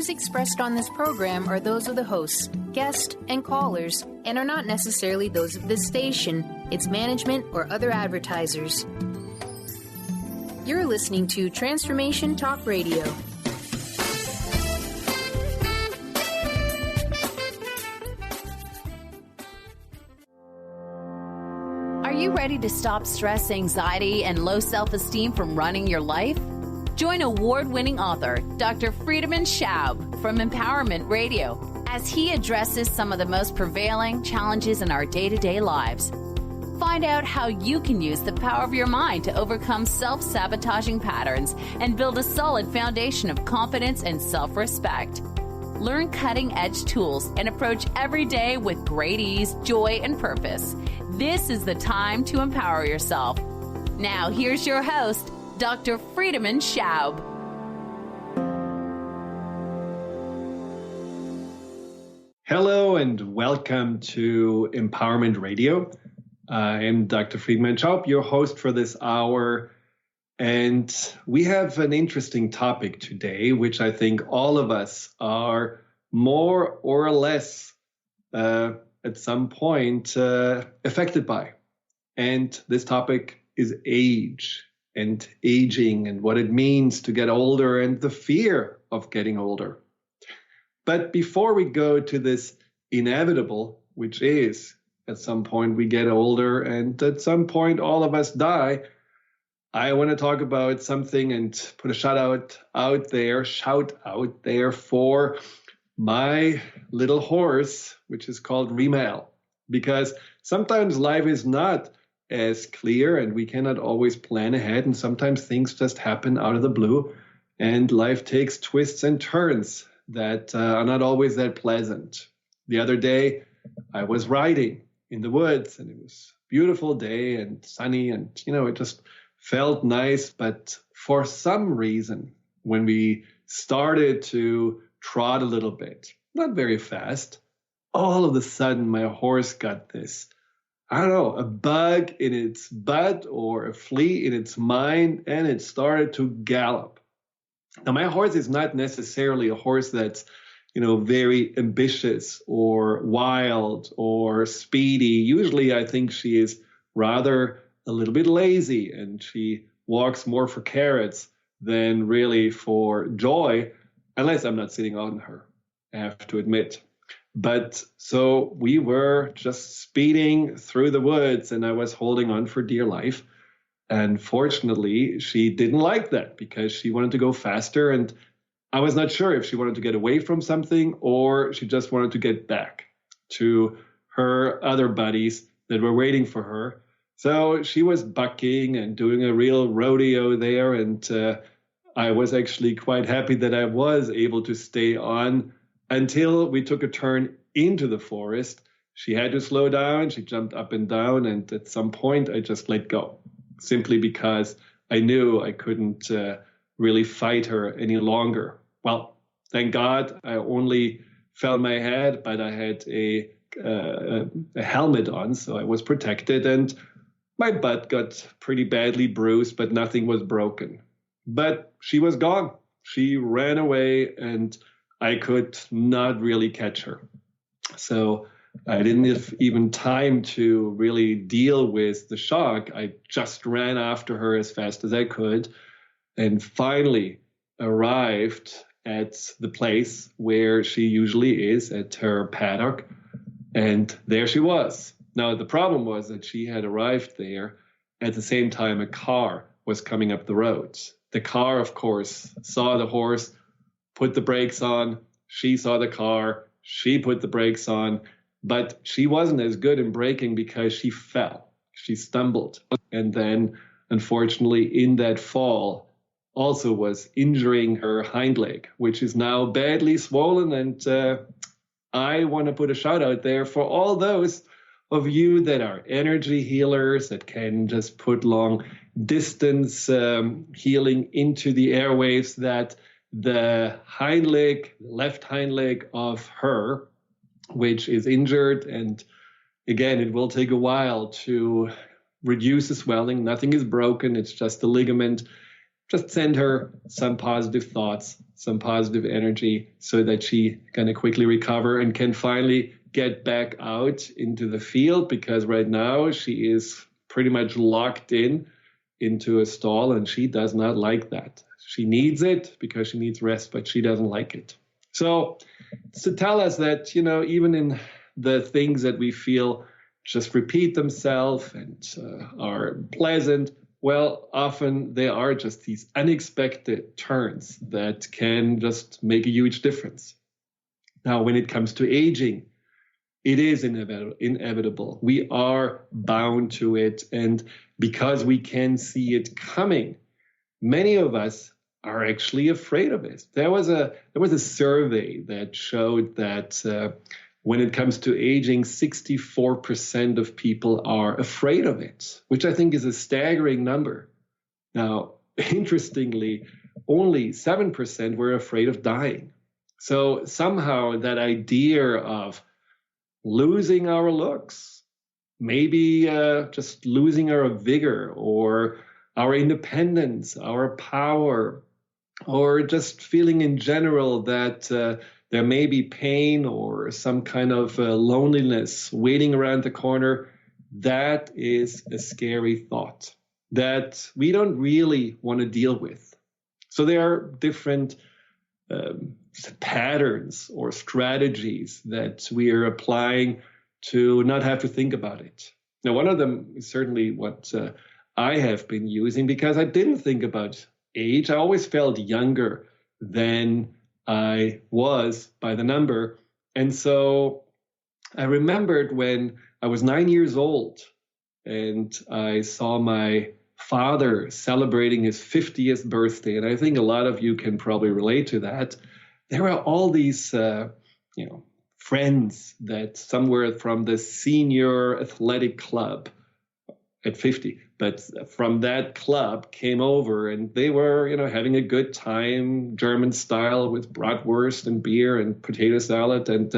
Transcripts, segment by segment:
views expressed on this program are those of the hosts, guests, and callers, and are not necessarily those of this station, its management, or other advertisers. You're listening to Transformation Talk Radio. Are you ready to stop stress, anxiety, and low self-esteem from running your life? Join award-winning author Dr. Friedemann Schaub from Empowerment Radio as he addresses some of the most prevailing challenges in our day-to-day lives. Find out how you can use the power of your mind to overcome self-sabotaging patterns and build a solid foundation of confidence and self-respect. Learn cutting-edge tools and approach every day with great ease, joy, and purpose. This is the time to empower yourself. Now, here's your host, Dr. Friedemann Schaub. Hello and welcome to Empowerment Radio. I'm Dr. Friedemann Schaub, your host for this hour. And we have an interesting topic today, which I think all of us are more or less at some point affected by. And this topic is age and aging and what it means to get older and the fear of getting older. But before we go to this inevitable, which is at some point we get older and at some point all of us die, I want to talk about something and put a shout out there for my little horse, which is called Remel, because sometimes life is not as clear and we cannot always plan ahead, and sometimes things just happen out of the blue and life takes twists and turns that are not always that pleasant. The other day I was riding in the woods and it was a beautiful day and sunny and it just felt nice, but for some reason when we started to trot a little bit, not very fast, all of a sudden my horse got this, a bug in its butt or a flea in its mind, and it started to gallop. Now, my horse is not necessarily a horse that's, very ambitious or wild or speedy. Usually, I think she is rather a little bit lazy, and she walks more for carrots than really for joy, unless I'm not sitting on her, I have to admit. But so we were just speeding through the woods and I was holding on for dear life. And fortunately, she didn't like that because she wanted to go faster. And I was not sure if she wanted to get away from something or she just wanted to get back to her other buddies that were waiting for her. So she was bucking and doing a real rodeo there. And I was actually quite happy that I was able to stay on until we took a turn into the forest. She had to slow down. She jumped up and down. And at some point, I just let go, simply because I knew I couldn't really fight her any longer. Well, thank God I only fell on my head, but I had a helmet on, so I was protected. And my butt got pretty badly bruised, but nothing was broken. But she was gone. She ran away and I could not really catch her. So I didn't have even time to really deal with the shock. I just ran after her as fast as I could and finally arrived at the place where she usually is, at her paddock. And there she was. Now, the problem was that she had arrived there at the same time a car was coming up the road. The car, of course, saw the horse, put the brakes on. She saw the car. She put the brakes on. But she wasn't as good in braking because she fell. She stumbled. And then, unfortunately, in that fall, also was injuring her hind leg, which is now badly swollen. And I want to put a shout out there for all those of you that are energy healers that can just put long distance healing into the airwaves, that the hind leg, left hind leg of her, which is injured, and again, it will take a while to reduce the swelling. Nothing is broken. It's just the ligament just send her some positive thoughts, some positive energy so that she can quickly recover and can finally get back out into the field, because right now she is pretty much locked into a stall and she does not like that. She needs it because she needs rest, but she doesn't like it. So to tell us that, even in the things that we feel just repeat themselves and are pleasant, well, often they are just these unexpected turns that can just make a huge difference. Now, when it comes to aging, it is inevitable. We are bound to it. And because we can see it coming, many of us are actually afraid of it. There was a survey that showed that when it comes to aging, 64% of people are afraid of it, which I think is a staggering number. Now, interestingly, only 7% were afraid of dying. So somehow that idea of losing our looks, maybe just losing our vigor or our independence, our power, or just feeling in general that there may be pain or some kind of loneliness waiting around the corner, that is a scary thought that we don't really want to deal with. So there are different patterns or strategies that we are applying to not have to think about it. Now, one of them is certainly what I have been using, because I didn't think about age. I always felt younger than I was by the number. And so I remembered when I was 9 years old and I saw my father celebrating his 50th birthday. And I think a lot of you can probably relate to that. There were all these, friends that somewhere from the senior athletic club at 50, but from that club came over and they were, having a good time, German style, with bratwurst and beer and potato salad. And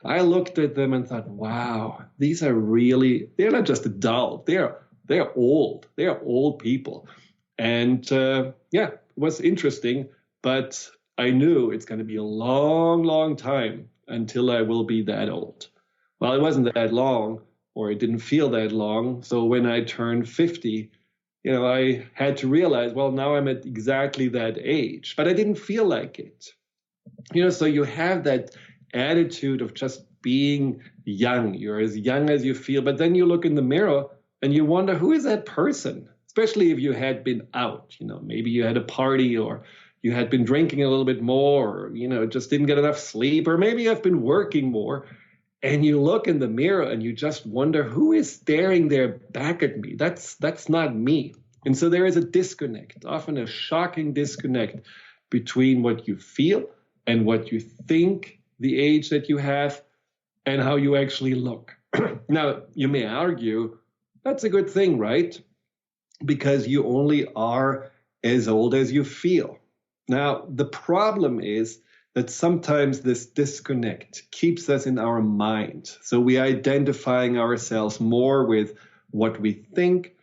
I looked at them and thought, wow, these are they're not just adult, they're old. They're old people. And it was interesting, but I knew it's going to be a long, long time until I will be that old. Well, it wasn't that long, or it didn't feel that long. So when I turned 50, I had to realize, well, now I'm at exactly that age, but I didn't feel like it. So you have that attitude of just being young. You're as young as you feel, but then you look in the mirror and you wonder, who is that person? Especially if you had been out, maybe you had a party, or you had been drinking a little bit more, or, just didn't get enough sleep, or maybe I've been working more. And you look in the mirror and you just wonder, who is staring there back at me? That's not me. And so there is a disconnect, often a shocking disconnect between what you feel and what you think the age that you have and how you actually look. Now, you may argue, that's a good thing, right? Because you only are as old as you feel. Now, the problem is that sometimes this disconnect keeps us in our mind. So we're identifying ourselves more with what we think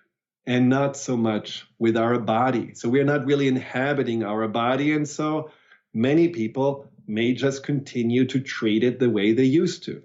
and not so much with our body. So we're not really inhabiting our body. And so many people may just continue to treat it the way they used to.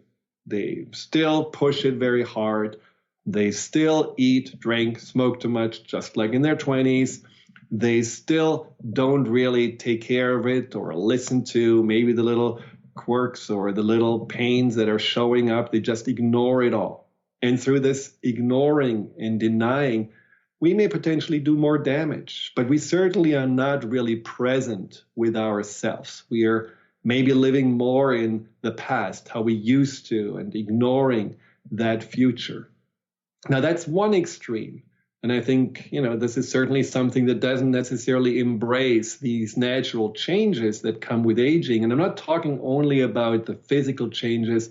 They still push it very hard. They still eat, drink, smoke too much, just like in their 20s. They still don't really take care of it or listen to maybe the little quirks or the little pains that are showing up. They just ignore it all. And through this ignoring and denying, we may potentially do more damage, but we certainly are not really present with ourselves. We are maybe living more in the past, how we used to, and ignoring that future. Now, that's one extreme. And I think, this is certainly something that doesn't necessarily embrace these natural changes that come with aging. And I'm not talking only about the physical changes.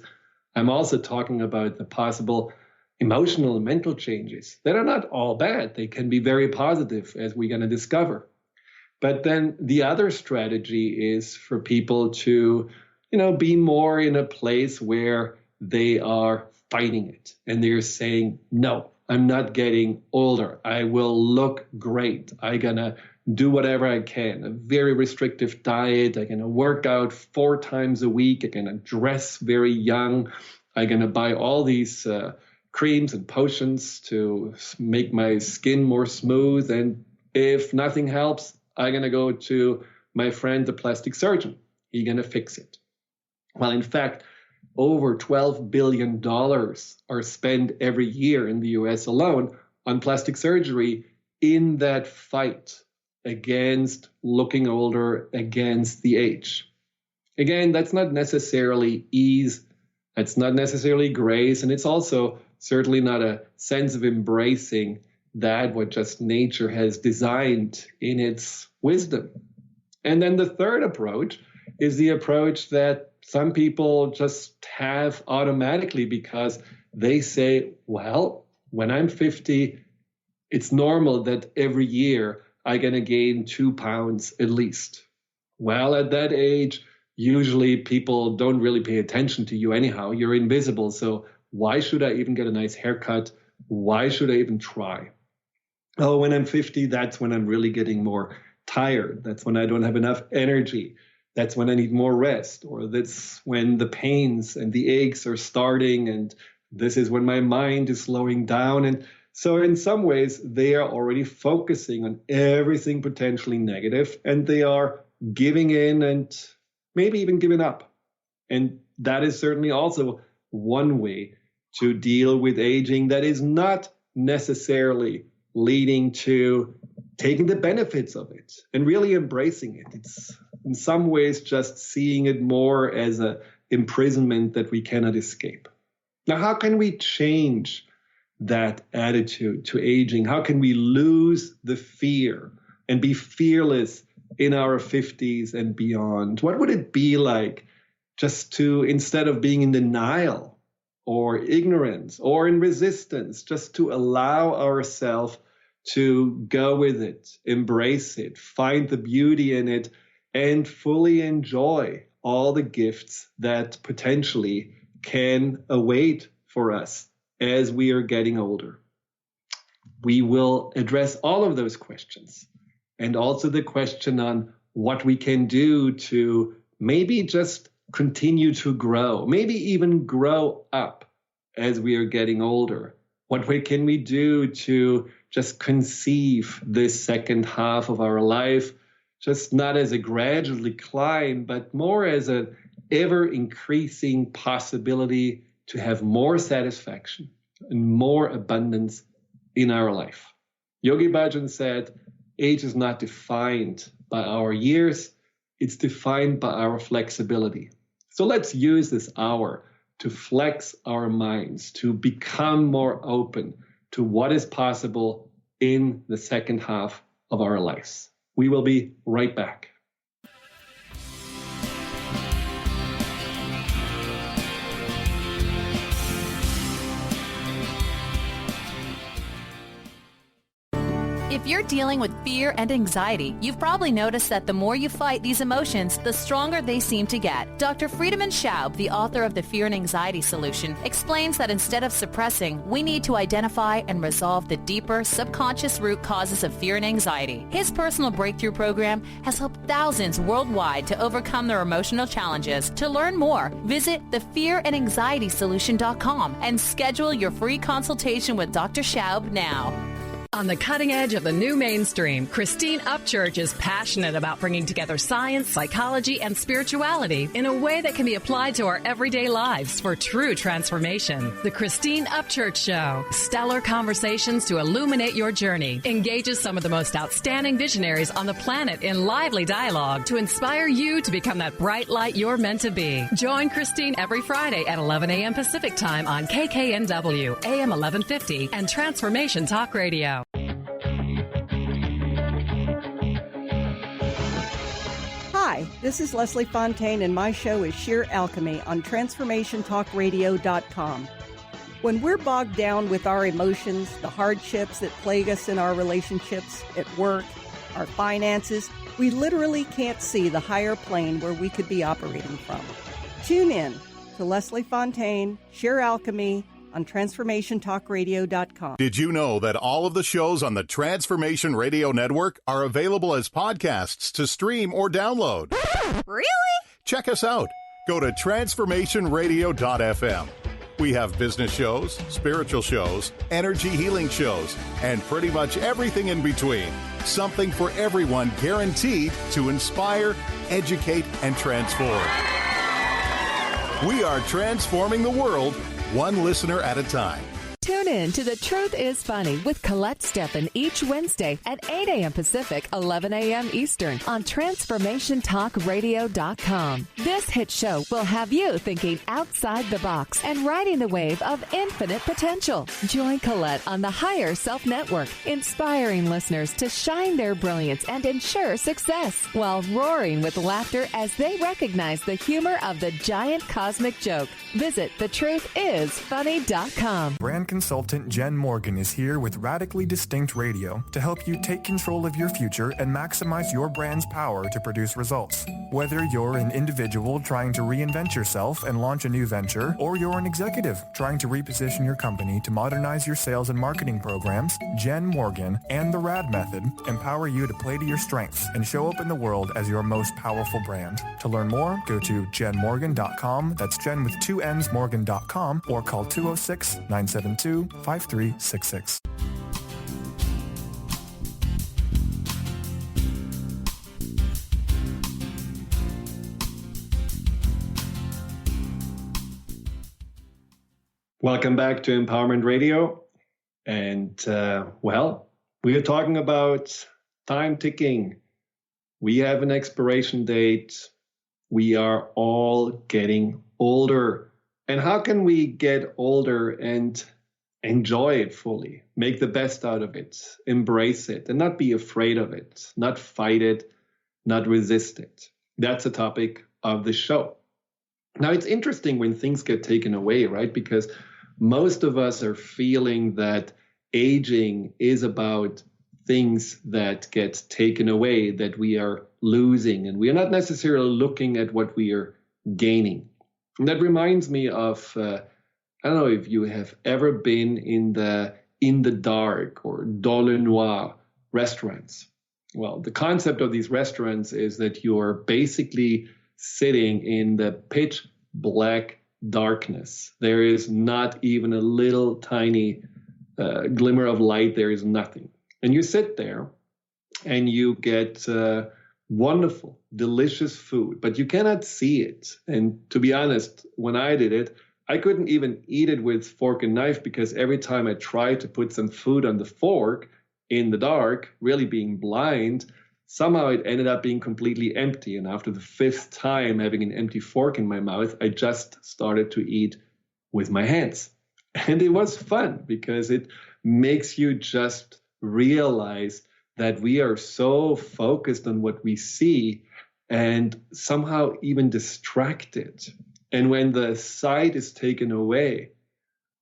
I'm also talking about the possible emotional and mental changes that are not all bad. They can be very positive, as we're going to discover. But then the other strategy is for people to, be more in a place where they are fighting it. And they're saying, no, I'm not getting older. I will look great. I'm going to do whatever I can. A very restrictive diet. I'm going to work out 4 times a week. I'm going to dress very young. I'm going to buy all these creams and potions to make my skin more smooth. And if nothing helps, I'm going to go to my friend, the plastic surgeon. He's going to fix it. Well, in fact, over $12 billion are spent every year in the US alone on plastic surgery in that fight against looking older, against the age. Again, that's not necessarily ease, that's not necessarily grace, and it's also certainly not a sense of embracing that what just nature has designed in its wisdom. And then the third approach is the approach that some people just have automatically because they say, well, when I'm 50, it's normal that every year I'm going to gain 2 pounds at least. Well, at that age, usually people don't really pay attention to you anyhow. You're invisible. So why should I even get a nice haircut? Why should I even try? Oh, when I'm 50, that's when I'm really getting more tired. That's when I don't have enough energy. That's when I need more rest. Or that's when the pains and the aches are starting. And this is when my mind is slowing down. And so in some ways, they are already focusing on everything potentially negative, and they are giving in and maybe even giving up. And that is certainly also one way to deal with aging that is not necessarily leading to taking the benefits of it and really embracing it. It's in some ways just seeing it more as an imprisonment that we cannot escape. Now, how can we change that attitude to aging? How can we lose the fear and be fearless in our 50s and beyond? What would it be like just to, instead of being in denial or ignorance or in resistance, just to allow ourselves to go with it, embrace it, find the beauty in it, and fully enjoy all the gifts that potentially can await for us as we are getting older? We will address all of those questions, and also the question on what we can do to maybe just continue to grow, maybe even grow up as we are getting older. What way can we do to just conceive this second half of our life, just not as a gradual decline, but more as an ever increasing possibility to have more satisfaction and more abundance in our life. Yogi Bhajan said, age is not defined by our years, it's defined by our flexibility. So let's use this hour to flex our minds, to become more open to what is possible in the second half of our lives. We will be right back. If you're dealing with fear and anxiety, you've probably noticed that the more you fight these emotions, the stronger they seem to get. Dr. Friedemann Schaub, the author of The Fear and Anxiety Solution, explains that instead of suppressing, we need to identify and resolve the deeper, subconscious root causes of fear and anxiety. His personal breakthrough program has helped thousands worldwide to overcome their emotional challenges. To learn more, visit thefearandanxietysolution.com and schedule your free consultation with Dr. Schaub now. On the cutting edge of the new mainstream, Christine Upchurch is passionate about bringing together science, psychology, and spirituality in a way that can be applied to our everyday lives for true transformation. The Christine Upchurch Show, stellar conversations to illuminate your journey, engages some of the most outstanding visionaries on the planet in lively dialogue to inspire you to become that bright light you're meant to be. Join Christine every Friday at 11 a.m. Pacific Time on KKNW, AM 1150, and Transformation Talk Radio. Hi, this is Leslie Fontaine, and my show is Sheer Alchemy on TransformationTalkRadio.com. When we're bogged down with our emotions, the hardships that plague us in our relationships, at work, our finances, we literally can't see the higher plane where we could be operating from. Tune in to Leslie Fontaine, Sheer Alchemy, on transformationtalkradio.com. Did you know that all of the shows on the Transformation Radio Network are available as podcasts to stream or download? Really? Check us out. Go to transformationradio.fm. We have business shows, spiritual shows, energy healing shows, and pretty much everything in between. Something for everyone, guaranteed to inspire, educate, and transform. We are transforming the world, one listener at a time. Tune in to The Truth is Funny with Colette Steffen each Wednesday at 8 a.m. Pacific, 11 a.m. Eastern on TransformationTalkRadio.com. This hit show will have you thinking outside the box and riding the wave of infinite potential. Join Colette on the Higher Self Network, inspiring listeners to shine their brilliance and ensure success while roaring with laughter as they recognize the humor of the giant cosmic joke. Visit TheTruthIsFunny.com. Brand consultant Jen Morgan is here with Radically Distinct Radio to help you take control of your future and maximize your brand's power to produce results. Whether you're an individual trying to reinvent yourself and launch a new venture, or you're an executive trying to reposition your company to modernize your sales and marketing programs, Jen Morgan and the RAD Method empower you to play to your strengths and show up in the world as your most powerful brand. To learn more, go to jenmorgan.com. That's Jen with 2 N's, Morgan.com, or call 206-972-5366. Welcome back to Empowerment Radio. And, we are talking about time ticking. We have an expiration date. We are all getting older. And how can we get older and enjoy it fully, make the best out of it, embrace it, and not be afraid of it, not fight it, not resist it? That's the topic of the show. Now, it's interesting when things get taken away, right? Because most of us are feeling that aging is about things that get taken away, that we are losing, and we are not necessarily looking at what we are gaining. And that reminds me of, I don't know if you have ever been in the dark or dans le noir restaurants. Well, the concept of these restaurants is that you're basically sitting in the pitch black darkness. There is not even a little tiny glimmer of light. There is nothing. And you sit there and you get wonderful, delicious food, but you cannot see it. And to be honest, when I did it, I couldn't even eat it with fork and knife, because every time I tried to put some food on the fork in the dark, really being blind, somehow it ended up being completely empty. And after the 5th time having an empty fork in my mouth, I just started to eat with my hands. And it was fun because it makes you just realize that we are so focused on what we see and somehow even distracted. And when the sight is taken away,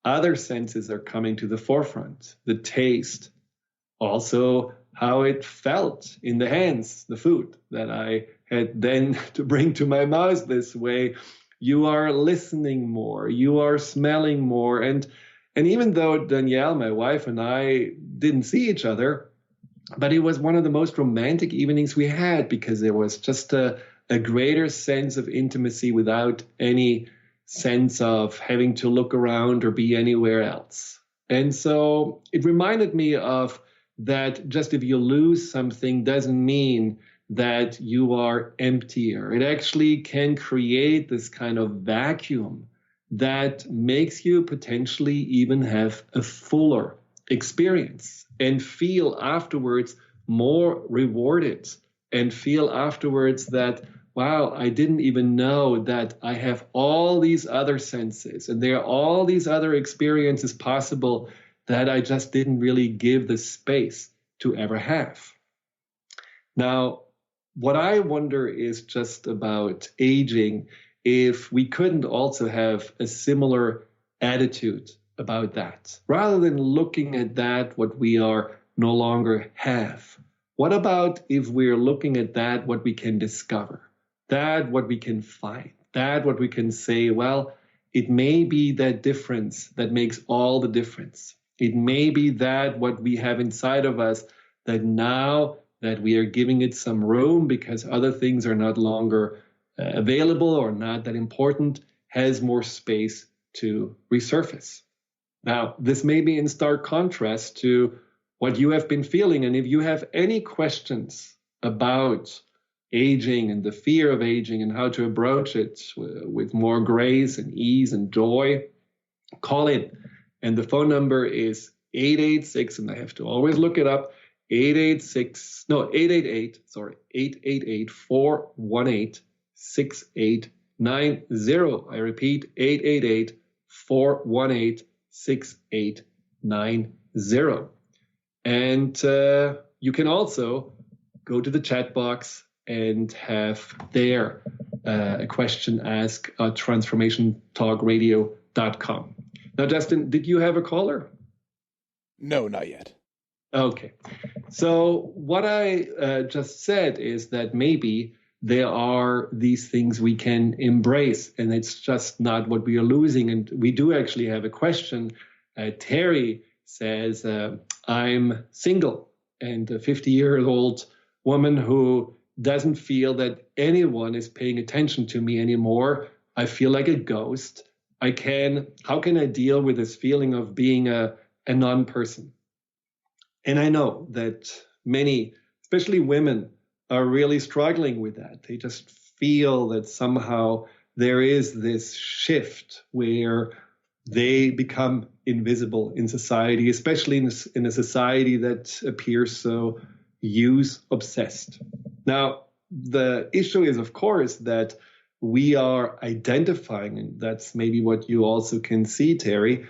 other senses are coming to the forefront. The taste, also how it felt in the hands, the food that I had then to bring to my mouth this way. You are listening more, you are smelling more. And even though Danielle, my wife, and I didn't see each other, but it was one of the most romantic evenings we had, because there was just a greater sense of intimacy without any sense of having to look around or be anywhere else. And so it reminded me of that just if you lose something doesn't mean that you are emptier. It actually can create this kind of vacuum that makes you potentially even have a fuller experience and feel afterwards more rewarded, and feel afterwards that, wow, I didn't even know that I have all these other senses and there are all these other experiences possible that I just didn't really give the space to ever have. Now, what I wonder is just about aging, if we couldn't also have a similar attitude about that. Rather than looking at that, what we are no longer have, what about if we're looking at that, what we can discover, that what we can find, that what we can say, well, it may be that difference that makes all the difference. It may be that what we have inside of us, that now that we are giving it some room because other things are not longer available or not that important, has more space to resurface. Now, this may be in stark contrast to what you have been feeling. And if you have any questions about aging and the fear of aging and how to approach it with more grace and ease and joy, call in. And the phone number is 886, and I have to always look it up, 888-418-6890. I repeat, 888-418-6890. And you can also go to the chat box and have there a question asked at transformationtalkradio.com. Now, Justin, did you have a caller? No, not yet. Okay. So what I just said is that maybe there are these things we can embrace, and it's just not what we are losing. And we do actually have a question. Terry says, I'm single and a 50-year-old woman who doesn't feel that anyone is paying attention to me anymore. I feel like a ghost. How can I deal with this feeling of being a non-person? And I know that many, especially women, are really struggling with that. They just feel that somehow there is this shift where they become invisible in society, especially in a society that appears so youth-obsessed. Now, the issue is, of course, that we are identifying, and that's maybe what you also can see, Terry,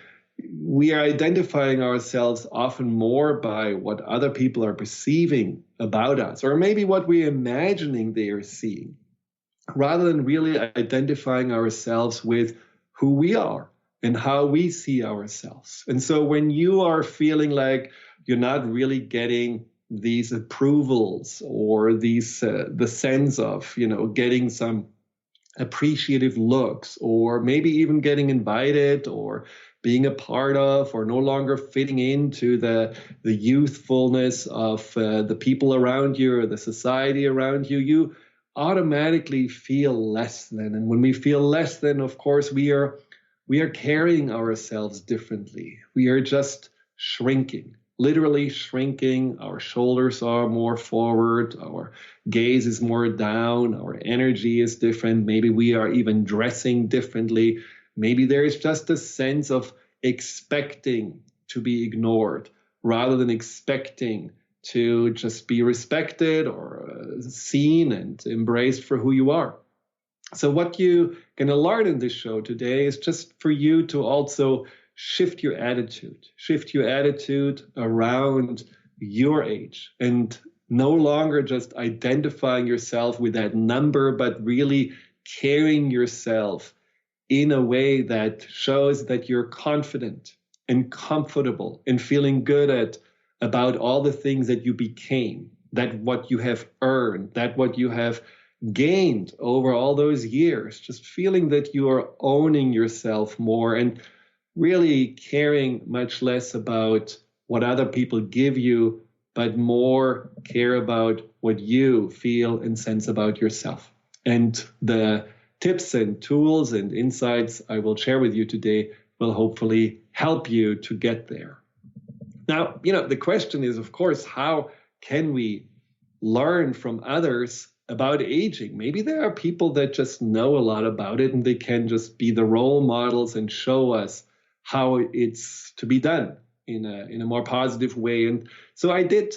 we are identifying ourselves often more by what other people are perceiving about us, or maybe what we're imagining they are seeing, rather than really identifying ourselves with who we are and how we see ourselves. And so when you are feeling like you're not really getting these approvals or these the sense of, getting some appreciative looks, or maybe even getting invited or being a part of, or no longer fitting into the youthfulness of the people around you or the society around you, you automatically feel less than. And when we feel less than, of course, we are carrying ourselves differently. We are just shrinking, literally shrinking. Our shoulders are more forward. Our gaze is more down. Our energy is different. Maybe we are even dressing differently. Maybe there is just a sense of expecting to be ignored rather than expecting to just be respected or seen and embraced for who you are. So what you're going to learn in this show today is just for you to also shift your attitude around your age, and no longer just identifying yourself with that number, but really carrying yourself in a way that shows that you're confident and comfortable and feeling good about all the things that you became, that what you have earned, that what you have gained over all those years, just feeling that you are owning yourself more and really caring much less about what other people give you, but more care about what you feel and sense about yourself. And the tips and tools and insights I will share with you today will hopefully help you to get there. Now, the question is, of course, how can we learn from others about aging? Maybe there are people that just know a lot about it and they can just be the role models and show us how it's to be done in a more positive way. And so I did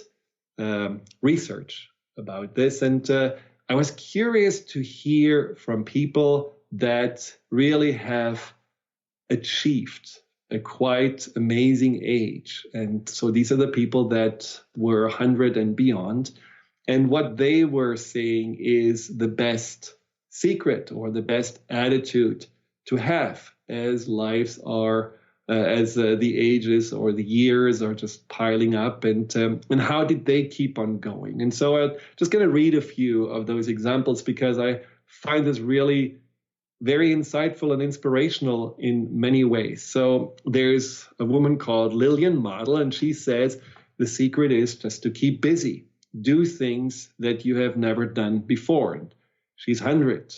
research about this, and I was curious to hear from people that really have achieved a quite amazing age. And so these are the people that were 100 and beyond. And what they were saying is the best secret or the best attitude to have as lives are, as the ages or the years are just piling up, and how did they keep on going? And so I'm just going to read a few of those examples because I find this really very insightful and inspirational in many ways. So there's a woman called Lillian Model, and she says the secret is just to keep busy. Do things that you have never done before. And she's 100.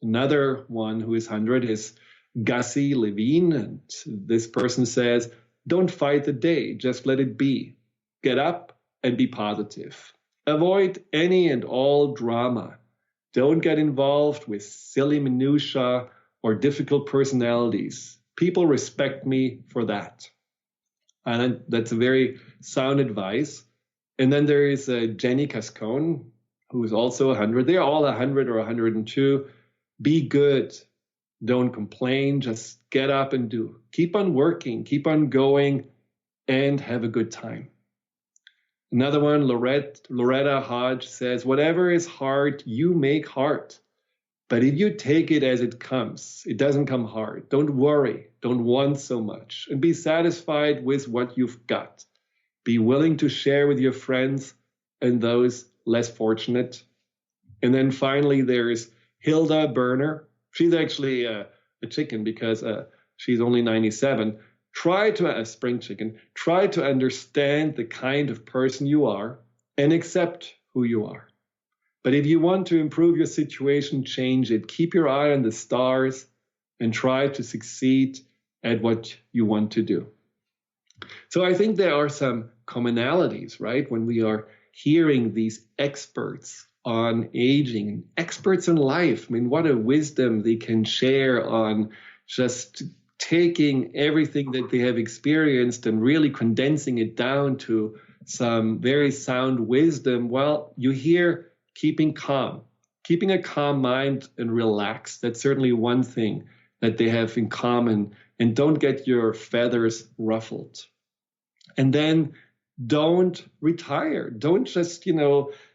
Another one who is 100 is Gussie Levine, and this person says, don't fight the day, just let it be. Get up and be positive. Avoid any and all drama. Don't get involved with silly minutiae or difficult personalities. People respect me for that. And that's a very sound advice. And then there is Jenny Cascone, who is also 100. They're all 100 or 102. Be good. Don't complain. Just get up and do. Keep on working. Keep on going and have a good time. Another one, Loretta Hodge says, whatever is hard, you make hard. But if you take it as it comes, it doesn't come hard. Don't worry. Don't want so much. And be satisfied with what you've got. Be willing to share with your friends and those less fortunate. And then finally, there's Hilda Berner. She's actually a chicken because she's only 97. Try to, spring chicken, try to understand the kind of person you are and accept who you are. But if you want to improve your situation, change it. Keep your eye on the stars and try to succeed at what you want to do. So I think there are some commonalities, right? When we are hearing these experts on aging and experts in life, I mean, what a wisdom they can share on just taking everything that they have experienced and really condensing it down to some very sound wisdom. Well, you hear keeping calm, keeping a calm mind and relaxed. That's certainly one thing that they have in common. And don't get your feathers ruffled. And then don't retire. Don't just,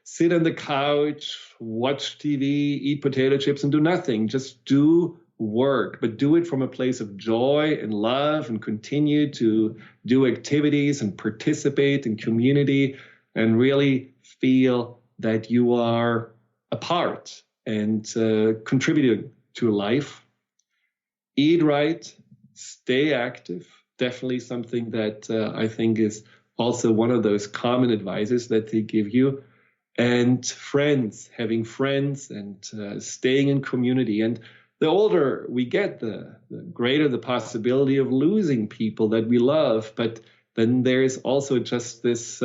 sit on the couch, watch TV, eat potato chips and do nothing. Just do work, but do it from a place of joy and love and continue to do activities and participate in community and really feel that you are a part and contributing to life. Eat right, stay active. Definitely something that I think is also one of those common advices that they give you. And friends, having friends and staying in community. And the older we get, the greater the possibility of losing people that we love. But then there's also just this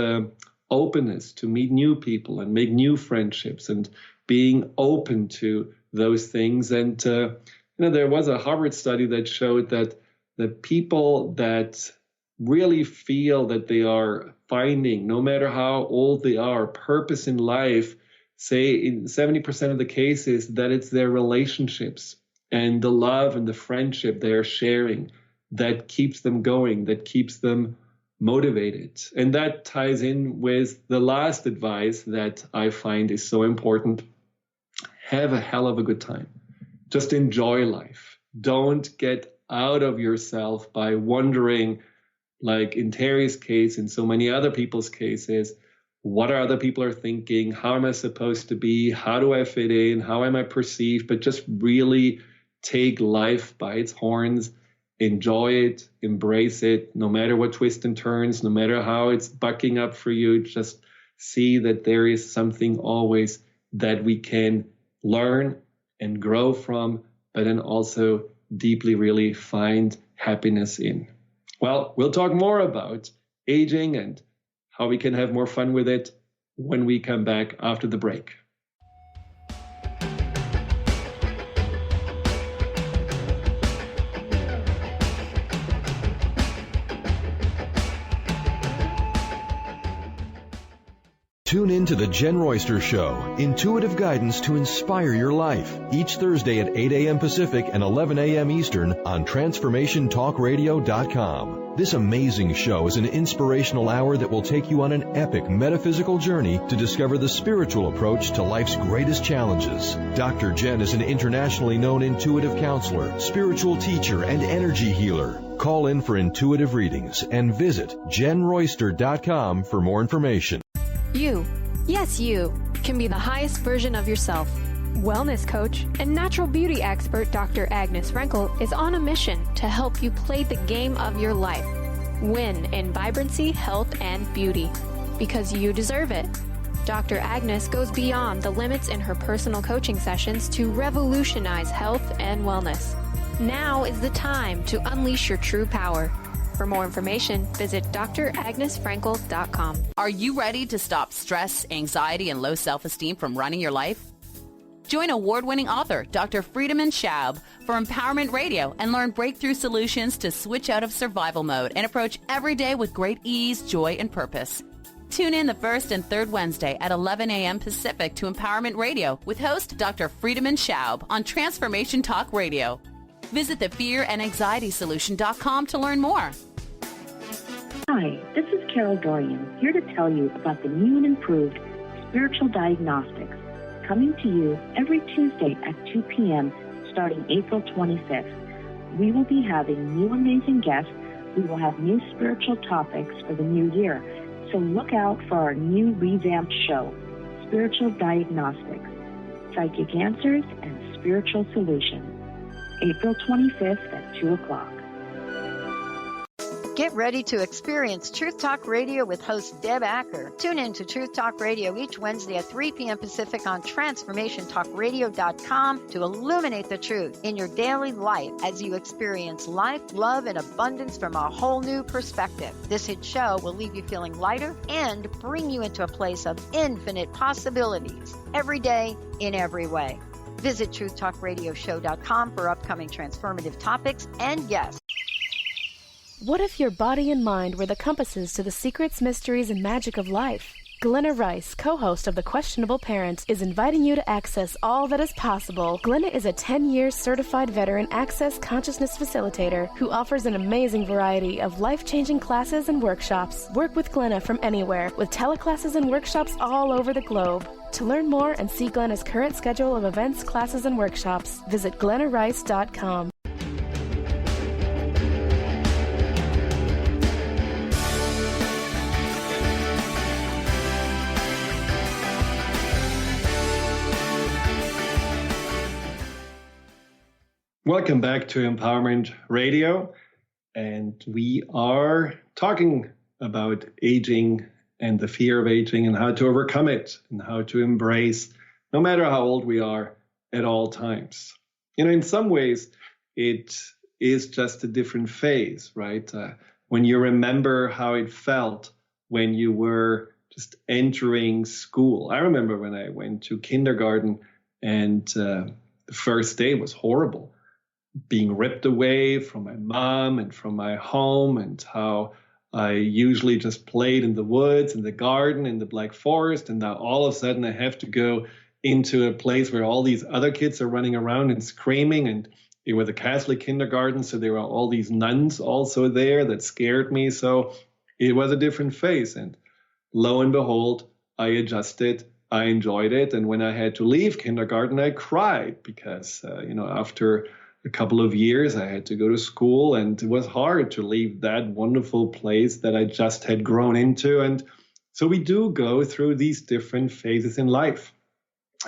openness to meet new people and make new friendships and being open to those things. And, there was a Harvard study that showed that the people that really feel that they are finding, no matter how old they are, purpose in life, say in 70% of the cases that it's their relationships and the love and the friendship they are sharing that keeps them going, that keeps them motivated. And that ties in with the last advice that I find is so important. Have a hell of a good time. Just enjoy life. Don't get out of yourself by wondering, like in Terry's case, in so many other people's cases, what are other people are thinking? How am I supposed to be? How do I fit in? How am I perceived? But just really take life by its horns, enjoy it, embrace it, no matter what twists and turns, no matter how it's bucking up for you, just see that there is something always that we can learn and grow from, but then also deeply really find happiness in. Well, we'll talk more about aging and how we can have more fun with it when we come back after the break. Tune in to The Jen Royster Show, intuitive guidance to inspire your life, each Thursday at 8 a.m. Pacific and 11 a.m. Eastern on TransformationTalkRadio.com. This amazing show is an inspirational hour that will take you on an epic metaphysical journey to discover the spiritual approach to life's greatest challenges. Dr. Jen is an internationally known intuitive counselor, spiritual teacher, and energy healer. Call in for intuitive readings and visit JenRoyster.com for more information. You, yes you, can be the highest version of yourself. Wellness coach and natural beauty expert Dr. Agnes Frenkel is on a mission to help you play the game of your life. Win in vibrancy, health, and beauty. Because you deserve it. Dr. Agnes goes beyond the limits in her personal coaching sessions to revolutionize health and wellness. Now is the time to unleash your true power. For more information, visit dragnesfrankel.com. Are you ready to stop stress, anxiety, and low self-esteem from running your life? Join award-winning author Dr. Friedemann Schaub for Empowerment Radio and learn breakthrough solutions to switch out of survival mode and approach every day with great ease, joy, and purpose. Tune in the first and third Wednesday at 11 a.m. Pacific to Empowerment Radio with host Dr. Friedemann Schaub on Transformation Talk Radio. Visit thefearandanxietysolution.com to learn more. Hi, this is Carol Dorian, here to tell you about the new and improved Spiritual Diagnostics, coming to you every Tuesday at 2 p.m. starting April 25th. We will be having new amazing guests. We will have new spiritual topics for the new year. So look out for our new revamped show, Spiritual Diagnostics, Psychic Answers and Spiritual Solutions, April 25th at 2 o'clock. Get ready to experience Truth Talk Radio with host Deb Acker. Tune in to Truth Talk Radio each Wednesday at 3 p.m. Pacific on TransformationTalkRadio.com to illuminate the truth in your daily life as you experience life, love, and abundance from a whole new perspective. This hit show will leave you feeling lighter and bring you into a place of infinite possibilities every day in every way. Visit TruthTalkRadioshow.com for upcoming transformative topics and guests. What if your body and mind were the compasses to the secrets, mysteries, and magic of life? Glenna Rice, co-host of The Questionable Parent, is inviting you to access all that is possible. Glenna is a 10-year certified veteran access consciousness facilitator who offers an amazing variety of life-changing classes and workshops. Work with Glenna from anywhere with teleclasses and workshops all over the globe. To learn more and see Glenna's current schedule of events, classes, and workshops, visit glennarice.com. Welcome back to Empowerment Radio, and we are talking about aging and the fear of aging and how to overcome it and how to embrace, no matter how old we are, at all times. You know, in some ways, it is just a different phase, right? When you remember how it felt when you were just entering school. I remember when I went to kindergarten and the first day was horrible. Being ripped away from my mom and from my home, and how I usually just played in the woods, in the garden, in the Black Forest. And now all of a sudden I have to go into a place where all these other kids are running around and screaming. And it was a Catholic kindergarten, so there were all these nuns also there that scared me. So it was a different phase. And lo and behold, I adjusted. I enjoyed it. And when I had to leave kindergarten, I cried because, after a couple of years, I had to go to school, and it was hard to leave that wonderful place that I just had grown into. And so we do go through these different phases in life.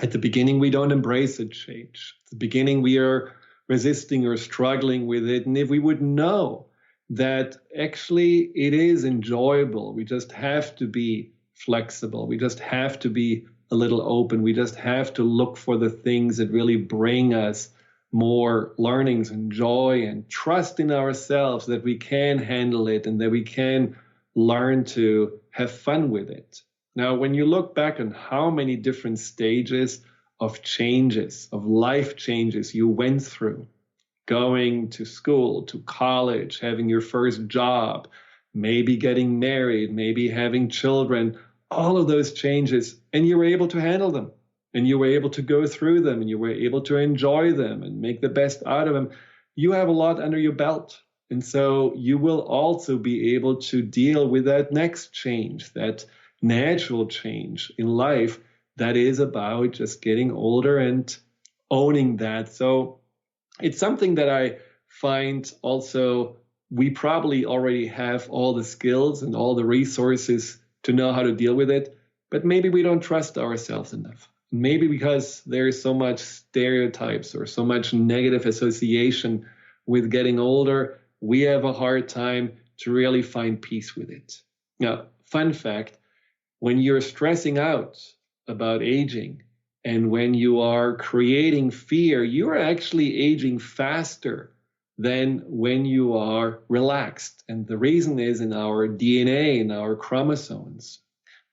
At the beginning, we don't embrace a change. At the beginning, we are resisting or struggling with it. And if we would know that actually it is enjoyable, we just have to be flexible. We just have to be a little open. We just have to look for the things that really bring us more learnings and joy, and trust in ourselves that we can handle it and that we can learn to have fun with it. Now, when you look back on how many different stages of changes, of life changes you went through, going to school, to college, having your first job, maybe getting married, maybe having children, all of those changes, and you were able to handle them. And you were able to go through them, and you were able to enjoy them and make the best out of them. You have a lot under your belt. And so you will also be able to deal with that next change, that natural change in life that is about just getting older and owning that. So it's something that I find also we probably already have all the skills and all the resources to know how to deal with it, but maybe we don't trust ourselves enough. maybe because there's so much stereotypes or so much negative association with getting older, we have a hard time to really find peace with it. Now, fun fact, when you're stressing out about aging and when you are creating fear, you're actually aging faster than when you are relaxed. And the reason is in our DNA, in our chromosomes.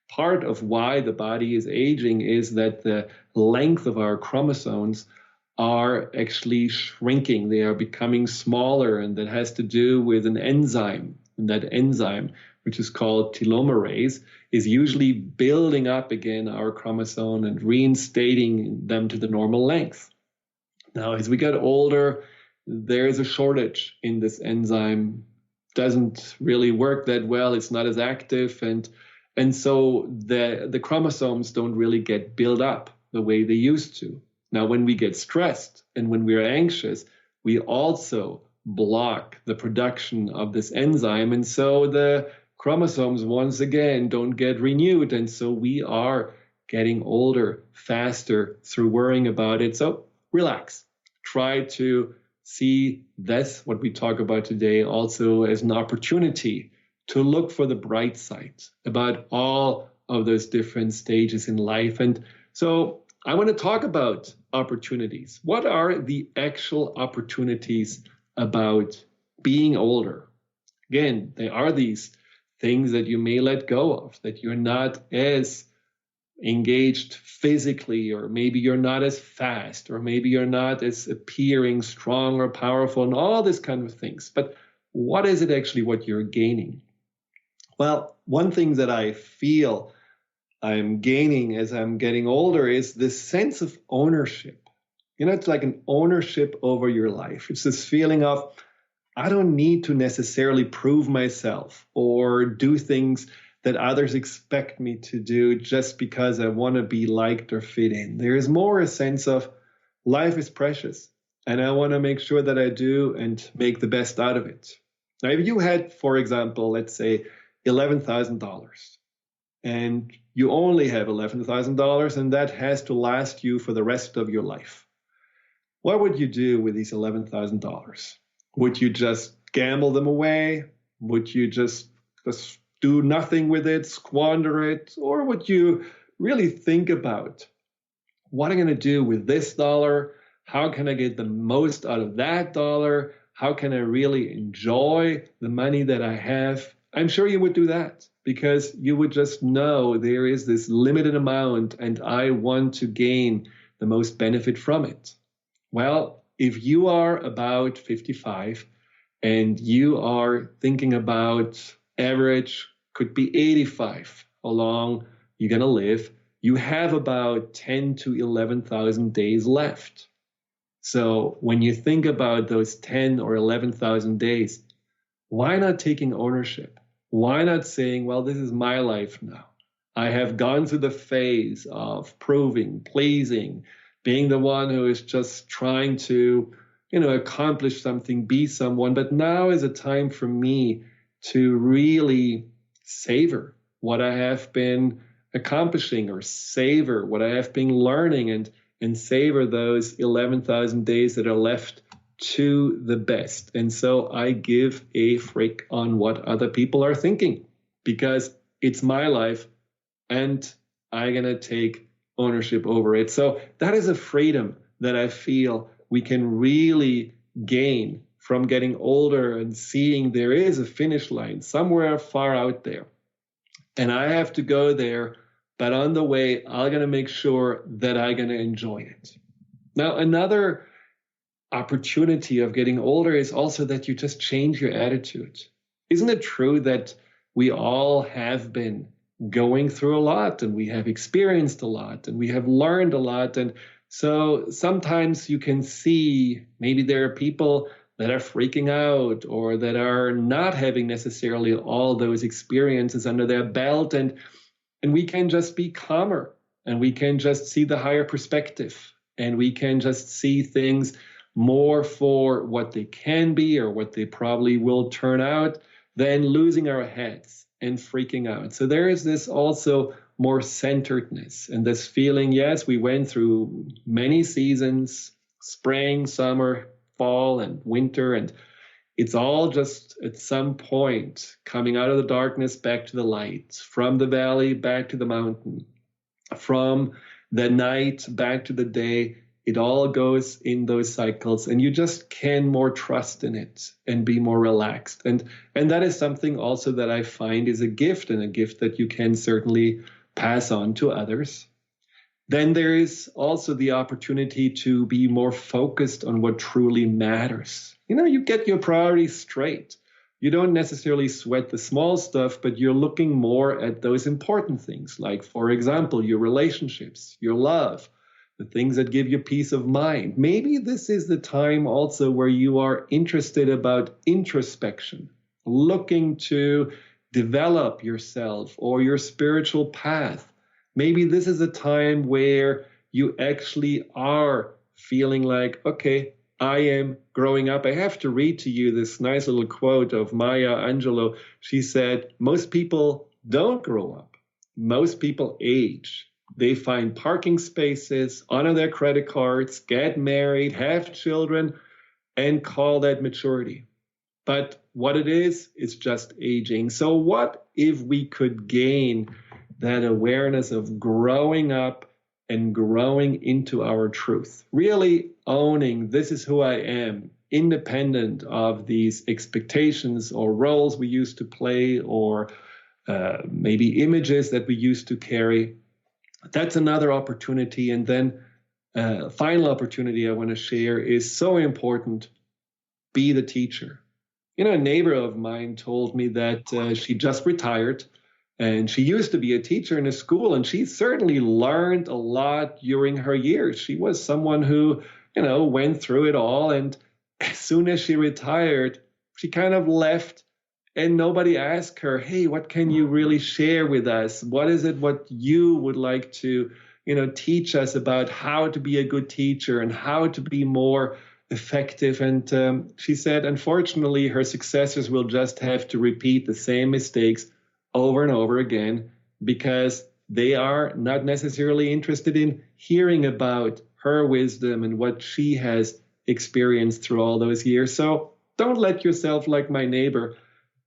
Part of why the body is aging is that the length of our chromosomes are actually shrinking. They are becoming smaller, and that has to do with an enzyme. And that enzyme, which is called telomerase, is usually building up again our chromosome and reinstating them to the normal length. Now, as we get older, there is a shortage in this enzyme. Doesn't really work that well. It's not as active, and so the chromosomes don't really get built up the way they used to. Now, when we get stressed and when we're anxious, we also block the production of this enzyme, and so the chromosomes once again don't get renewed, and so we are getting older faster through worrying about it. So relax. Try to see this, what we talk about today, also as an opportunity to look for the bright side about all of those different stages in life. And so I want to talk about opportunities. What are the actual opportunities about being older? Again, they are these things that you may let go of, that you're not as engaged physically, or maybe you're not as fast, or maybe you're not as appearing strong or powerful, and all this kind of things. But what is it actually what you're gaining? Well, one thing that I feel I'm gaining as I'm getting older is this sense of ownership. You know, it's like an ownership over your life. It's this feeling of, I don't need to necessarily prove myself or do things that others expect me to do just because I want to be liked or fit in. There is more a sense of life is precious, and I want to make sure that I do and make the best out of it. Now, if you had, for example, let's say $11,000, and you only have $11,000, and that has to last you for the rest of your life, what would you do with these $11,000? Would you just gamble them away? Would you just do nothing with it, squander it? Or would you really think about, what am I going to do with this dollar? How can I get the most out of that dollar? How can I really enjoy the money that I have? I'm sure you would do that, because you would just know there is this limited amount and I want to gain the most benefit from it. Well, if you are about 55 and you are thinking about average, could be 85, how long you're going to live, you have about 10 to 11,000 days left. So when you think about those 10 or 11,000 days, why not taking ownership? Why not saying, well, this is my life now. I have gone through the phase of proving, pleasing, being the one who is just trying to, accomplish something, be someone. But now is a time for me to really savor what I have been accomplishing, or savor what I have been learning, and savor those 11,000 days that are left to the best. And so I give a frick on what other people are thinking, because it's my life and I'm going to take ownership over it. So that is a freedom that I feel we can really gain from getting older and seeing there is a finish line somewhere far out there. And I have to go there, but on the way, I'm going to make sure that I'm going to enjoy it. Now, another opportunity of getting older is also that you just change your attitude. Isn't it true that we all have been going through a lot, and we have experienced a lot, and we have learned a lot? And so sometimes you can see maybe there are people that are freaking out, or that are not having necessarily all those experiences under their belt, and we can just be calmer, and we can just see the higher perspective, and we can just see things more for what they can be or what they probably will turn out, than losing our heads and freaking out. So there is this also more centeredness. And this feeling, yes, we went through many seasons, spring, summer, fall, and winter, and it's all just at some point coming out of the darkness back to the light, from the valley back to the mountain, from the night back to the day. It all goes in those cycles, and you just can more trust in it and be more relaxed. And that is something also that I find is a gift, and a gift that you can certainly pass on to others. Then there is also the opportunity to be more focused on what truly matters. You get your priorities straight. You don't necessarily sweat the small stuff, but you're looking more at those important things, like, for example, your relationships, your love, the things that give you peace of mind. Maybe this is the time also where you are interested about introspection, looking to develop yourself or your spiritual path. Maybe this is a time where you actually are feeling like, okay, I am growing up. I have to read to you this nice little quote of Maya Angelou. She said, most people don't grow up. Most people age. They find parking spaces, honor their credit cards, get married, have children, and call that maturity. But what it is just aging. So what if we could gain that awareness of growing up and growing into our truth, really owning this is who I am, independent of these expectations or roles we used to play, or maybe images that we used to carry. That's another opportunity. And then final opportunity I want to share is so important. Be the teacher. A neighbor of mine told me that she just retired, and she used to be a teacher in a school, and she certainly learned a lot during her years. She was someone who, went through it all. And as soon as she retired, she kind of left, and nobody asked her, hey, what can you really share with us? What is it what you would like to, teach us about how to be a good teacher and how to be more effective? And she said, unfortunately, her successors will just have to repeat the same mistakes over and over again, because they are not necessarily interested in hearing about her wisdom and what she has experienced through all those years. So don't let yourself, like my neighbor,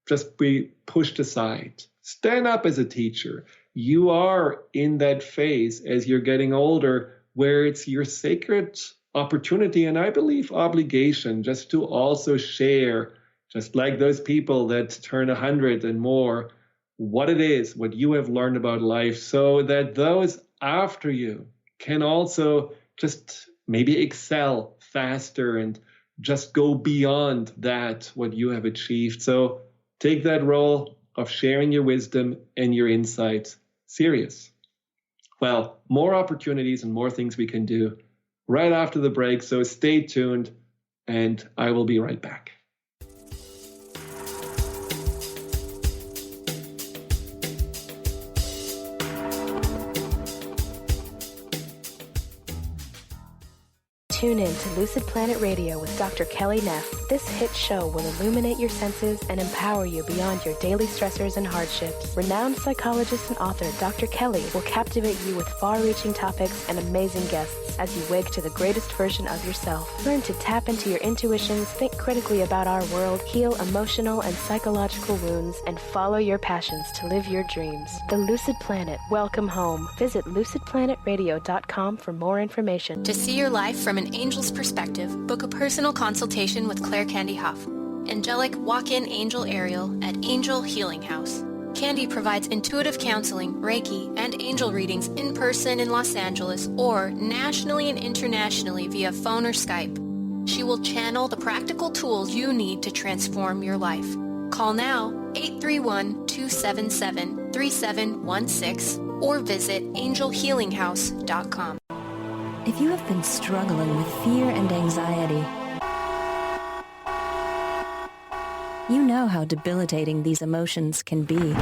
just be pushed aside. Stand up as a teacher. You are in that phase as you're getting older where it's your sacred opportunity, and I believe obligation, just to also share, just like those people that turn 100 and more, what it is, what you have learned about life, so that those after you can also just maybe excel faster and just go beyond that, what you have achieved. So take that role of sharing your wisdom and your insights serious. Well, more opportunities and more things we can do right after the break. So stay tuned, and I will be right back. Tune in to Lucid Planet Radio with Dr. Kelly Neff. This hit show will illuminate your senses and empower you beyond your daily stressors and hardships. Renowned psychologist and author Dr. Kelly will captivate you with far-reaching topics and amazing guests as you wake to the greatest version of yourself. Learn to tap into your intuitions, think critically about our world, heal emotional and psychological wounds, and follow your passions to live your dreams. The Lucid Planet. Welcome home. Visit lucidplanetradio.com for more information. To see your life from an angel's perspective, book a personal consultation with Claire Candy Huff, angelic walk-in angel Ariel at Angel Healing House. Candy provides intuitive counseling, Reiki, and angel readings in person in Los Angeles or nationally and internationally via phone or Skype. She will channel the practical tools you need to transform your life. Call now, 831-277-3716, or visit angelhealinghouse.com. If you have been struggling with fear and anxiety, you know how debilitating these emotions can be.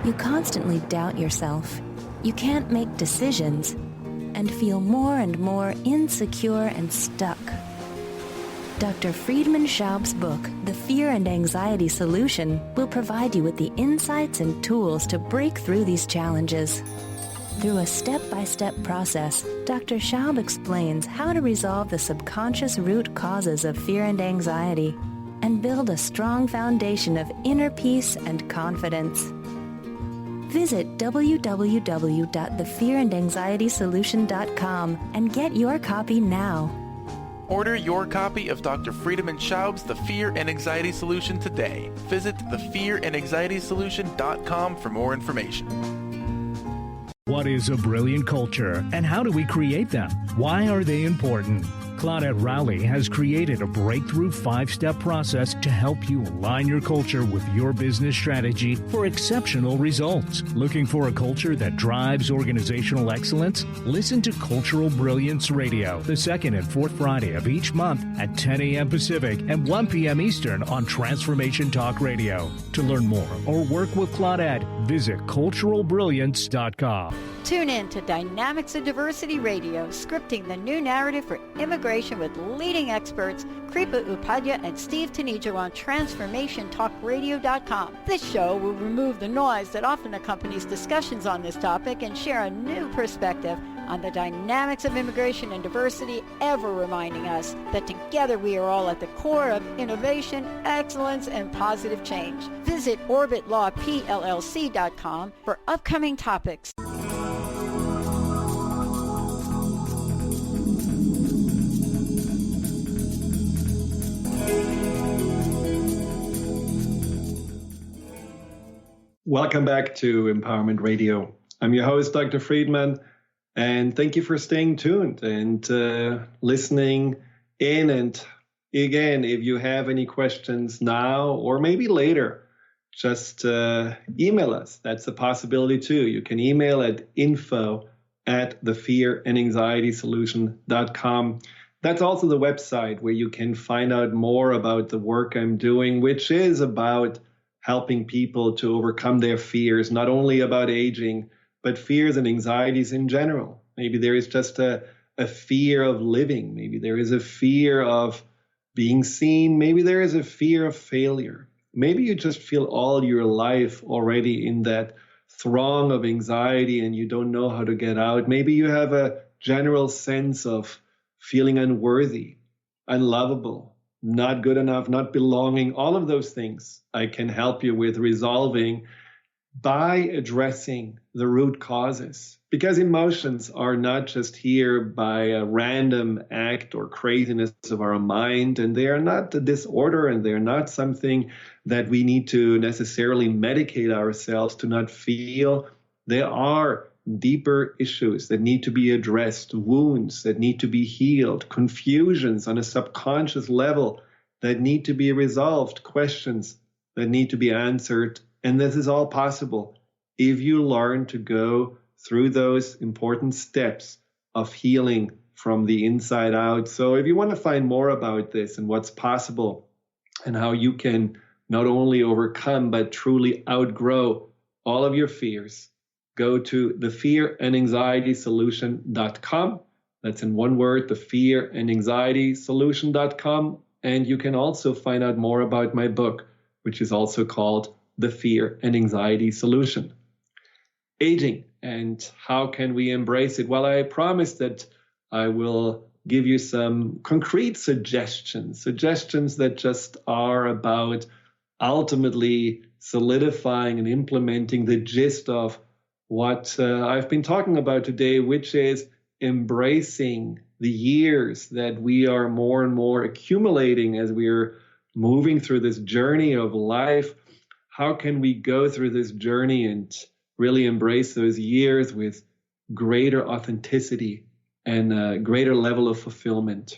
You constantly doubt yourself. You can't make decisions and feel more and more insecure and stuck. Dr. Friedemann Schaub's book, The Fear and Anxiety Solution, will provide you with the insights and tools to break through these challenges. Through a step-by-step process, Dr. Schaub explains how to resolve the subconscious root causes of fear and anxiety and build a strong foundation of inner peace and confidence. Visit www.thefearandanxietysolution.com and get your copy now. Order your copy of Dr. Friedemann Schaub's The Fear and Anxiety Solution today. Visit thefearandanxietysolution.com for more information. What is a brilliant culture, and how do we create them? Why are they important? Claudette Rowley has created a breakthrough 5-step process to help you align your culture with your business strategy for exceptional results. Looking for a culture that drives organizational excellence? Listen to Cultural Brilliance Radio, the second and fourth Friday of each month at 10 a.m. Pacific and 1 p.m. Eastern on Transformation Talk Radio. To learn more or work with Claudette, visit culturalbrilliance.com. Tune in to Dynamics of Diversity Radio, scripting the new narrative for immigration with leading experts Kripa Upadhyaya and Steve Tanijo on TransformationTalkRadio.com. This show will remove the noise that often accompanies discussions on this topic and share a new perspective on the dynamics of immigration and diversity, ever reminding us that together we are all at the core of innovation, excellence, and positive change. Visit OrbitLawPLLC.com for upcoming topics. Welcome back to Empowerment Radio. I'm your host, Dr. Friedemann, and thank you for staying tuned and listening in. And again, if you have any questions now or maybe later, just email us. That's a possibility too. You can email at info@thefearandanxietysolution.com. That's also the website where you can find out more about the work I'm doing, which is about helping people to overcome their fears, not only about aging, but fears and anxieties in general. Maybe there is just a fear of living. Maybe there is a fear of being seen. Maybe there is a fear of failure. Maybe you just feel all your life already in that throng of anxiety and you don't know how to get out. Maybe you have a general sense of feeling unworthy, unlovable, not good enough, not belonging. All of those things I can help you with resolving by addressing the root causes. Because emotions are not just here by a random act or craziness of our mind, and they are not a disorder, and they're not something that we need to necessarily medicate ourselves to not feel. There are deeper issues that need to be addressed, wounds that need to be healed, confusions on a subconscious level that need to be resolved, questions that need to be answered. And this is all possible if you learn to go through those important steps of healing from the inside out. So if you want to find more about this and what's possible and how you can not only overcome but truly outgrow all of your fears, go to thefearandanxietysolution.com. That's in one word, thefearandanxietysolution.com. And you can also find out more about my book, which is also called The Fear and Anxiety Solution. Aging, and how can we embrace it? Well, I promise that I will give you some concrete suggestions that just are about ultimately solidifying and implementing the gist of what I've been talking about today, which is embracing the years that we are more and more accumulating as we're moving through this journey of life. How can we go through this journey and really embrace those years with greater authenticity and a greater level of fulfillment?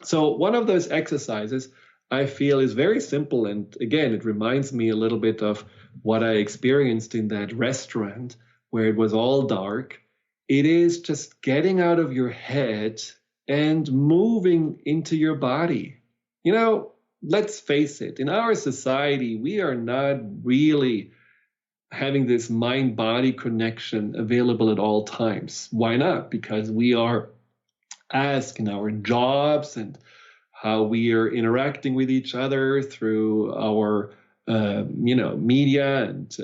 So one of those exercises I feel is very simple. And again, it reminds me a little bit of what I experienced in that restaurant where it was all dark. It is just getting out of your head and moving into your body. You know, let's face it, in our society, we are not really having this mind-body connection available at all times. Why not? Because we are asked in our jobs and how we are interacting with each other through our media and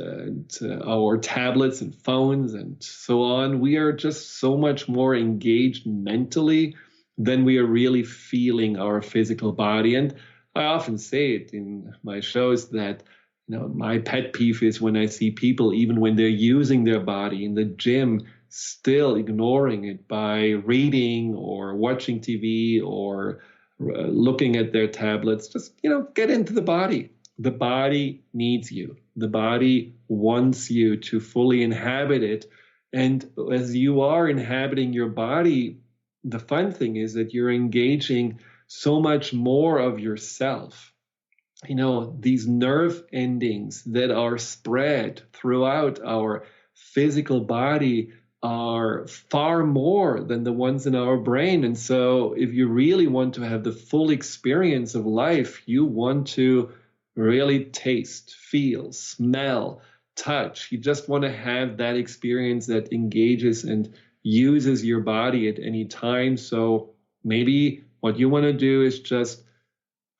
our tablets and phones and so on. We are just so much more engaged mentally than we are really feeling our physical body. And I often say it in my shows that my pet peeve is when I see people, even when they're using their body in the gym, still ignoring it by reading or watching TV or looking at their tablets. Just, get into the body. The body needs you. The body wants you to fully inhabit it. And as you are inhabiting your body, the fun thing is that you're engaging so much more of yourself. These nerve endings that are spread throughout our physical body are far more than the ones in our brain. And so if you really want to have the full experience of life, you want to really taste, feel, smell, touch. You just want to have that experience that engages and uses your body at any time. So maybe what you want to do is just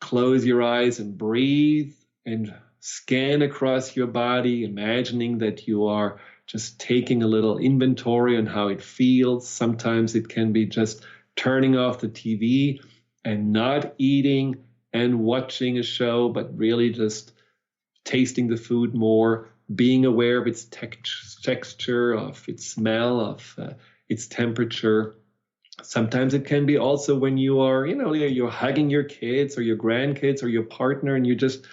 close your eyes and breathe and scan across your body, imagining that you are just taking a little inventory on how it feels. Sometimes it can be just turning off the TV and not eating and watching a show, but really just tasting the food more, being aware of its texture, of its smell, of its temperature. Sometimes it can be also when you are, you're hugging your kids or your grandkids or your partner, and you just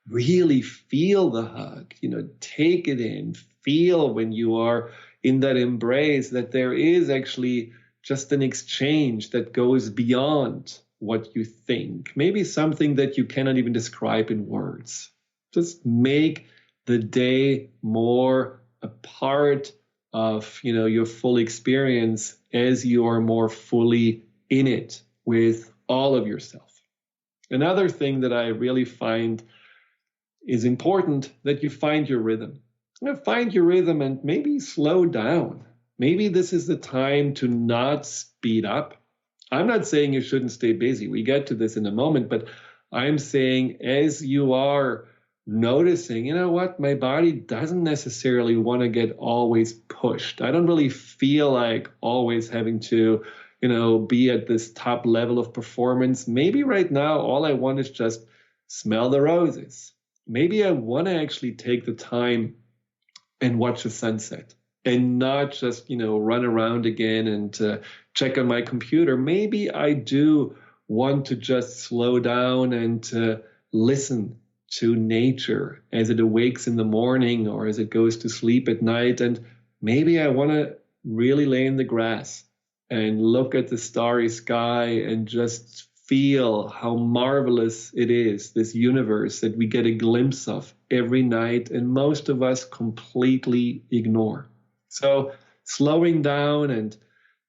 really feel the hug, take it in, feel when you are in that embrace that there is actually just an exchange that goes beyond what you think, maybe something that you cannot even describe in words. Just make the day more a part of, your full experience as you are more fully in it with all of yourself. Another thing that I really find is important, that you find your rhythm. Find your rhythm and maybe slow down. Maybe this is the time to not speed up. I'm not saying you shouldn't stay busy. We get to this in a moment, but I'm saying as you are noticing, my body doesn't necessarily want to get always pushed. I don't really feel like always having to, be at this top level of performance. Maybe right now, all I want is just smell the roses. Maybe I want to actually take the time and watch the sunset and not just, run around again and check on my computer. Maybe I do want to just slow down and listen to nature as it awakes in the morning or as it goes to sleep at night. And maybe I want to really lay in the grass and look at the starry sky and just feel how marvelous it is, this universe that we get a glimpse of every night and most of us completely ignore. So slowing down and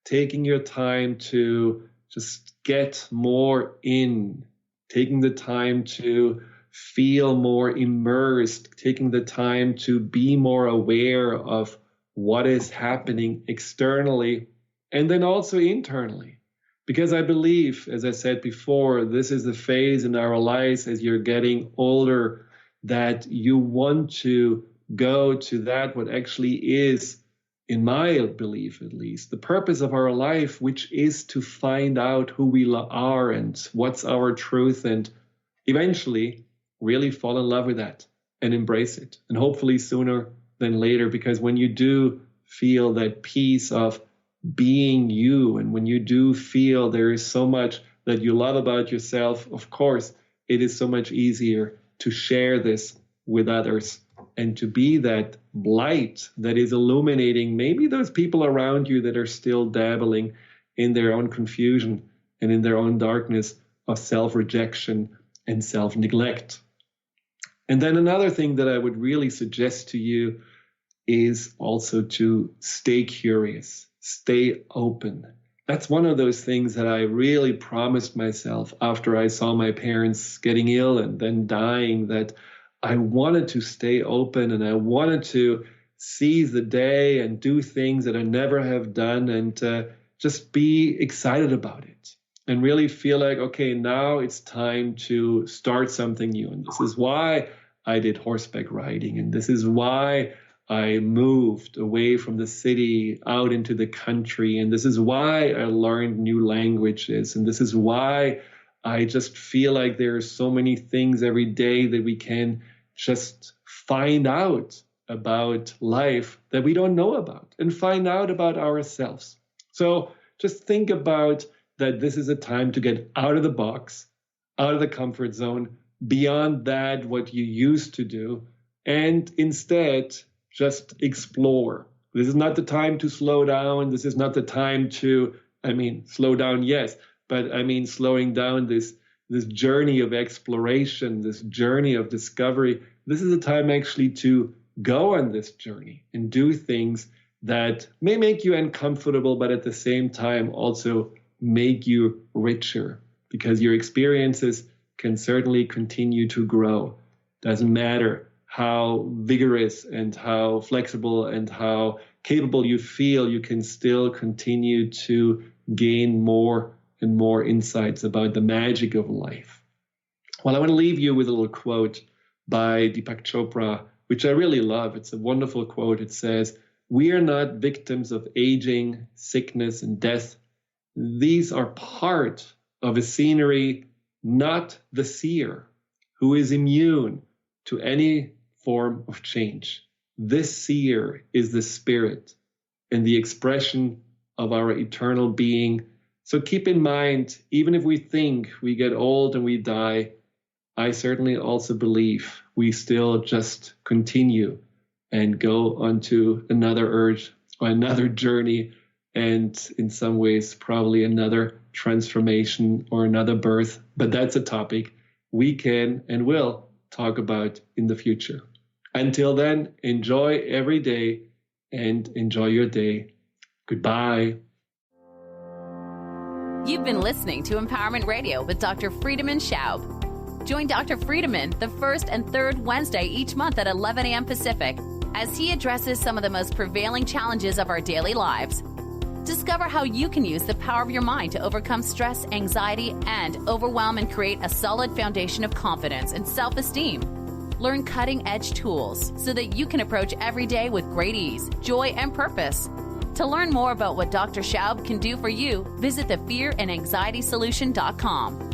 taking your time to just get more in, taking the time to feel more immersed, taking the time to be more aware of what is happening externally and then also internally. Because I believe, as I said before, this is a phase in our lives as you're getting older that you want to go to that what actually is, in my belief at least, the purpose of our life, which is to find out who we are and what's our truth, and eventually really fall in love with that and embrace it. And hopefully sooner than later, because when you do feel that peace of being you, and when you do feel there is so much that you love about yourself, of course, it is so much easier to share this with others and to be that light that is illuminating maybe those people around you that are still dabbling in their own confusion and in their own darkness of self-rejection and self-neglect. And then another thing that I would really suggest to you is also to stay curious, stay open. That's one of those things that I really promised myself after I saw my parents getting ill and then dying, that I wanted to stay open and I wanted to seize the day and do things that I never have done and just be excited about it. and really feel like, okay, now it's time to start something new. And this is why I did horseback riding. And this is why I moved away from the city out into the country. And this is why I learned new languages. And this is why I just feel like there are so many things every day that we can just find out about life that we don't know about, and find out about ourselves. So just think about that this is a time to get out of the box, out of the comfort zone, beyond that, what you used to do, and instead just explore. This is not the time to slow down. This is not the time to, slow down, yes, but slowing down this journey of exploration, this journey of discovery. This is a time actually to go on this journey and do things that may make you uncomfortable, but at the same time also make you richer, because your experiences can certainly continue to grow. Doesn't matter how vigorous and how flexible and how capable you feel, you can still continue to gain more and more insights about the magic of life. Well, I want to leave you with a little quote by Deepak Chopra, which I really love. It's a wonderful quote. It says, "We are not victims of aging, sickness, and death. These are part of a scenery, not the seer, who is immune to any form of change. This seer is the spirit and the expression of our eternal being." So keep in mind, even if we think we get old and we die, I certainly also believe we still just continue and go onto another urge or another journey, and in some ways probably another transformation or another birth. But that's a topic we can and will talk about in the future. Until then, enjoy every day and enjoy your day. Goodbye. You've been listening to Empowerment Radio with Dr. Friedemann Schaub. Join Dr. Friedemann the first and third Wednesday each month at 11 a.m. Pacific as he addresses some of the most prevailing challenges of our daily lives. Discover how you can use the power of your mind to overcome stress, anxiety, and overwhelm and create a solid foundation of confidence and self-esteem. Learn cutting-edge tools so that you can approach every day with great ease, joy, and purpose. To learn more about what Dr. Schaub can do for you, visit thefearandanxietysolution.com.